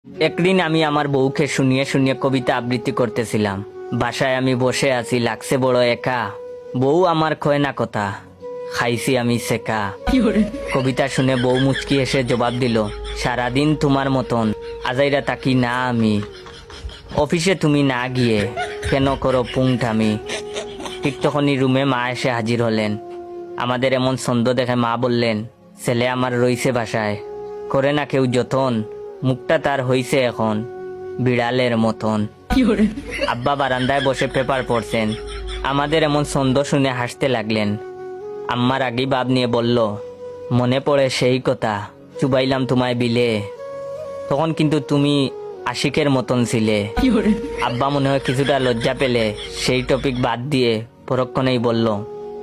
একদিন আমি আমার বউকে শুনিয়ে শুনিয়ে কবিতা আবৃত্তি করতেছিলাম। বাসায় আমি বসে আছি, লাগছে বড় একা। বউ আমার কয় না কথা, খাইছি আমি সেকা। কবিতা শুনে বউ মুচকি এসে জবাব দিল, সারাদিন তোমার মতন আজাইরা তাকি না আমি। অফিসে তুমি না গিয়ে কেন করো পুংটামি। ঠিক তখনই রুমে মা এসে হাজির হলেন। আমাদের এমন ছন্দ দেখে মা বললেন, ছেলে আমার রইছে বাসায়, করে না কেউ যতন, মুখটা তার হইছে এখন বিড়ালের মতন। আব্বা বারান্দায় বসে পেপার পড়ছেন। আমাদের এমন ছন্দ শুনে হাসতে লাগলেন। আম্মার আগেই বাপ নিয়ে বলল, মনে পড়ে সেই কথা, চুবাইলাম তোমায় বিলে, তখন কিন্তু তুমি আশিকের মতন ছিলে। আব্বা মনে হয় কিছুটা লজ্জা পেলে সেই টপিক বাদ দিয়ে পরক্ষণেই বলল,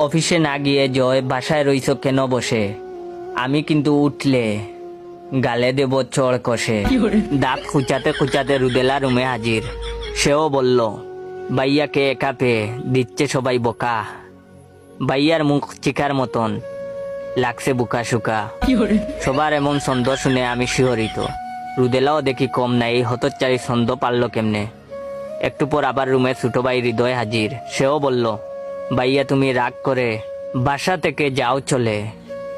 অফিসে না গিয়ে জয় বাসায় রইছ কেন বসে, আমি কিন্তু উঠলে গালে দেব চড় কষে। দাঁত খুঁচাতে খুঁচাতে রুদেলা রুমে হাজির। সেও বলল, ভাইয়াকে একা পেয়ে দিচ্ছে সবাই বোকা। ভাইয়ার মুখ চিকার মতন লাগছে বুকা শুকা। সবার এমন ছন্দ শুনে আমি শিহরিত। রুদেলাও দেখি কম নাই, হতচ্চারি ছন্দ পারল কেমনে। একটু পর আবার রুমে ছোট ভাই হৃদয় হাজির। সেও বলল, ভাইয়া তুমি রাগ করে বাসা থেকে যাও চলে,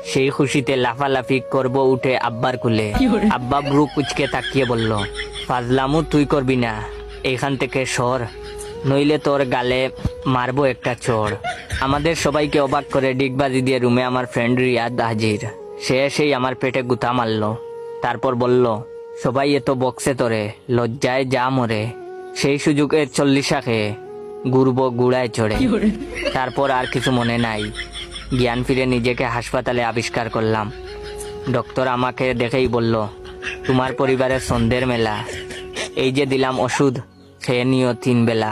সেই খুশিতে লাফালাফি করব উঠে আব্বার কুলে। আব্বা ব্রু কুচকে তাকিয়ে বলল, ফাজলামু তুই করবি না, এখান থেকে সর, নইলে তোর গালে মারবো একটা চড়। আমাদের সবাইকে অবাক করে ডিগবাজি দিয়ে রুমে আমার ফ্রেন্ড রিয়াদ হাজির। সে এসেই আমার পেটে গুতা মারল। তারপর বলল, সবাই এত বক্সে তোরে, লজ্জায় যা মরে, সেই সুযোগে 40 খেয়ে ঘুরবো গুড়ায় চড়ে। তারপর আর কিছু মনে নাই। জ্ঞান ফিরে নিজেকে হাসপাতালে আবিষ্কার করলাম। ডক্টর আমাকে দেখেই বলল, তোমার পরিবারের সন্ধ্যের মেলা, এই যে দিলাম ওষুধ, খেয়ে নিও 3 বেলা।